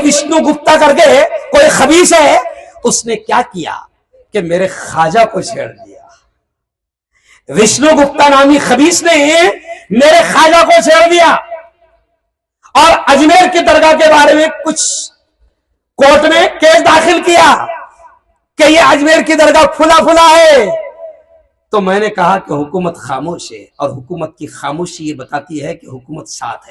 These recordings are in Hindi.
विष्णु गुप्ता करके कोई खबीस है, उसने क्या किया कि मेरे ख्वाजा को छेड़ दिया। विष्णु गुप्ता नामी खबीस ने मेरे ख्वाजा को छेड़ दिया और अजमेर की दरगाह के बारे में कुछ कोर्ट में केस दाखिल किया कि ये अजमेर की दरगाह फुला फुला है। तो मैंने कहा कि हुकूमत खामोश है, और हुकूमत की खामोशी ये बताती है कि हुकूमत साथ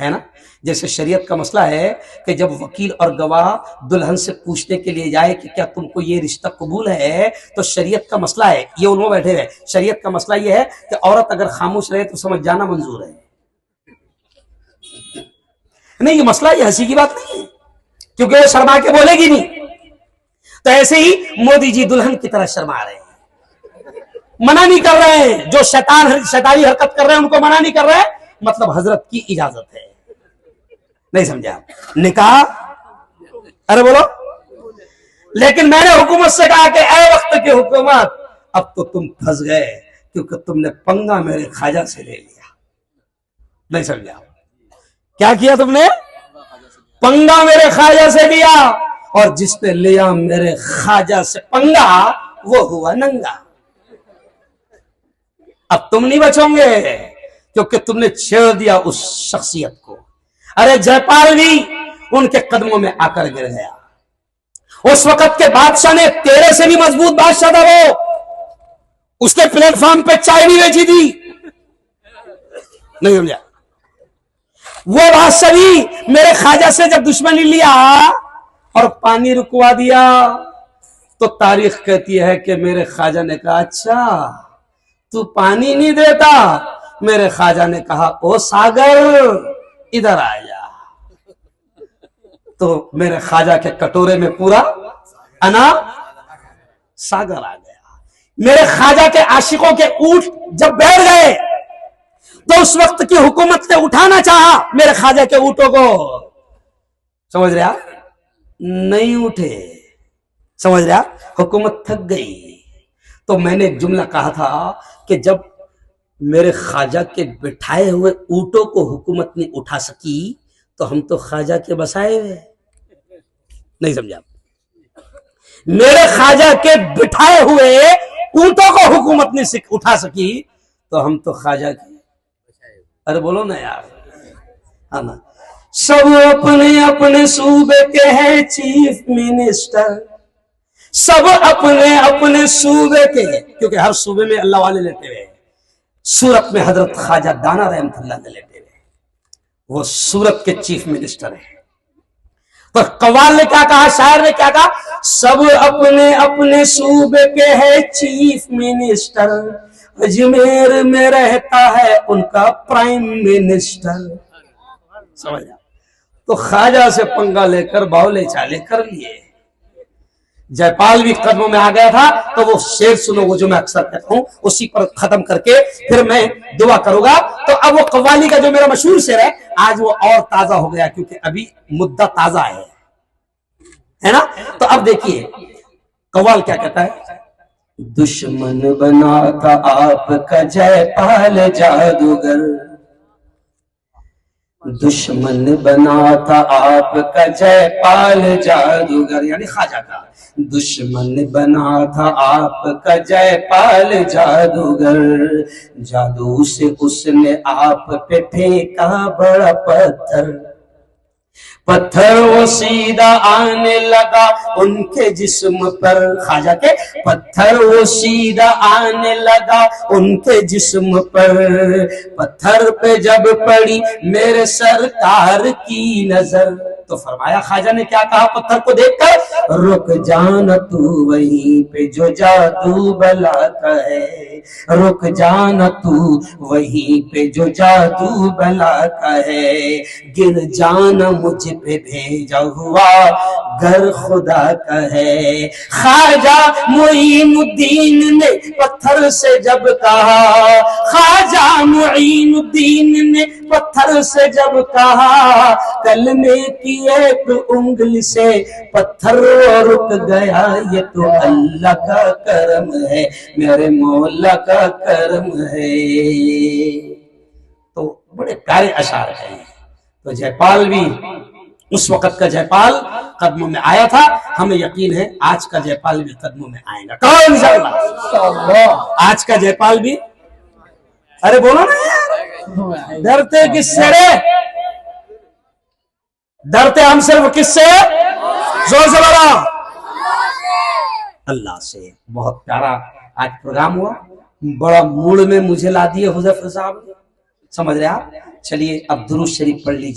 है ना। जैसे शरीयत का मसला है कि जब वकील और गवाह दुल्हन से पूछने के लिए जाए कि क्या तुमको ये रिश्ता कबूल है, तो शरीयत का मसला है, ये उन्होंने बैठे हुए, शरीयत का मसला ये है कि औरत अगर खामोश रहे तो समझ जाना मंजूर है। नहीं, ये मसला, ये हंसी की बात नहीं है, क्योंकि वो शर्मा के बोलेगी नहीं। तो ऐसे ही मोदी जी दुल्हन की तरह शर्मा रहे हैं, मना नहीं कर रहे हैं। जो शैतानी हरकत कर रहे हैं उनको मना नहीं कर रहे हैं, मतलब हजरत की इजाजत है। नहीं समझा? निकाह, अरे बोलो। लेकिन मैंने हुकूमत से कहा कि ऐ वक्त की हुकूमत, अब तो तुम फंस गए, क्योंकि तुमने पंगा मेरे ख्वाजा से ले लिया। नहीं समझा? क्या किया तुमने? पंगा मेरे ख्वाजा से लिया, और जिसने लिया मेरे ख्वाजा से पंगा वो हुआ नंगा। अब तुम नहीं बचोगे, क्योंकि तुमने छेड़ दिया उस शख्सियत को। अरे जयपाल भी उनके कदमों में आकर गिर गया। उस वक्त के बादशाह ने तेरे से भी मजबूत बादशाह था वो, उसके प्लेटफॉर्म पे चाय भी बेची थी। नहीं समझा? वो बादशाह भी मेरे ख्वाजा से जब दुश्मनी लिया और पानी रुकवा दिया, तो तारीख कहती है कि मेरे ख्वाजा ने कहा, अच्छा तू पानी नहीं देता? मेरे ख्वाजा ने कहा, ओ सागर इधर आ जा। तो मेरे ख्वाजा के कटोरे में पूरा अना सागर आ गया। मेरे ख्वाजा के आशिकों के ऊंट जब बैठ गए, तो उस वक्त की हुकूमत ने उठाना चाहा मेरे ख्वाजा के ऊंटों को, समझ रहे आप? नहीं उठे। समझ रहे आप? हुकूमत थक गई। तो मैंने एक जुमला कहा था कि जब मेरे ख्वाजा के बिठाए हुए ऊंटों को हुकूमत ने उठा सकी, तो हम तो ख्वाजा के बसाए हुए। नहीं समझा? मेरे ख्वाजा के बिठाए हुए ऊंटों को हुकूमत ने उठा सकी, तो हम तो ख्वाजा के। अरे बोलो ना यार, हाँ ना। सब अपने अपने सूबे के हैं चीफ मिनिस्टर, सब अपने अपने सूबे के, क्योंकि हर सूबे में अल्लाह वाले लेटे हुए। सूरत में हजरत ख्वाजा दाना रहमतुल्लाह ने लेटे हुए, वो सूरत के चीफ मिनिस्टर है। तो कव्वाल ने क्या कहा, शायर ने क्या कहा, सब अपने अपने सूबे के है चीफ मिनिस्टर, अजमेर में रहता है उनका प्राइम मिनिस्टर। समझ? तो ख्वाजा से पंगा लेकर बावले चाले कर लिए। जयपाल भी कदमों में आ गया था। तो वो शेर सुनो, वो जो मैं अक्सर कहता हूं, उसी पर खत्म करके फिर मैं दुआ करूंगा। तो अब वो कव्वाली का जो मेरा मशहूर शेर है, आज वो और ताजा हो गया, क्योंकि अभी मुद्दा ताजा है ना। तो अब देखिए कव्वाल क्या कहता है, दुश्मन बना था आपका जयपाल जादूगर, दुश्मन बना था आपका जयपाल जादूगर, यानी ख्वाजा का दुश्मन बना था आपका जयपाल जादूगर, जादू से उसने आप पे फेंका बड़ा पत्थर, पत्थर वो सीधा आने लगा उनके जिस्म पर, ख्वाजा के पत्थर वो सीधा आने लगा उनके जिस्म पर, पत्थर पे जब पड़ी मेरे सरकार की नजर, तो फरमाया ख्वाजा ने क्या कहा पत्थर को देखकर, रुक जाना तू वहीं पे जो जादू भला का है, रुक जाना तू वहीं पे जो जादू भला का है, गिर जाना मुझ पे भेजा हुआ घर खुदा का है। ख्वाजा मुईनुद्दीन ने पत्थर से जब कहा, ख्वाजा मुईनुद्दीन ने पत्थर से जब कहा, कलमे की एक उंगली से पत्थर रुक गया, ये तो अल्लाह का करम है, मेरे मौला का करम है। तो बड़े प्यारे अशार हैं। तो जयपाल भी उस वक्त का जयपाल कदमों में आया था, हमें यकीन है आज का जयपाल भी कदमों में आएगा। कहो इंशाअल्लाह आज का जयपाल भी। अरे बोलो ना यार, डरते किससे रे? डरते हम सिर्फ किससे? जोर से बोलो, अल्लाह से। बहुत प्यारा आज प्रोग्राम हुआ, बड़ा मूड में मुझे ला दिए हुज़ैफा साहब, समझ रहे आप। चलिए अब दुरूद शरीफ पढ़ लीजिए।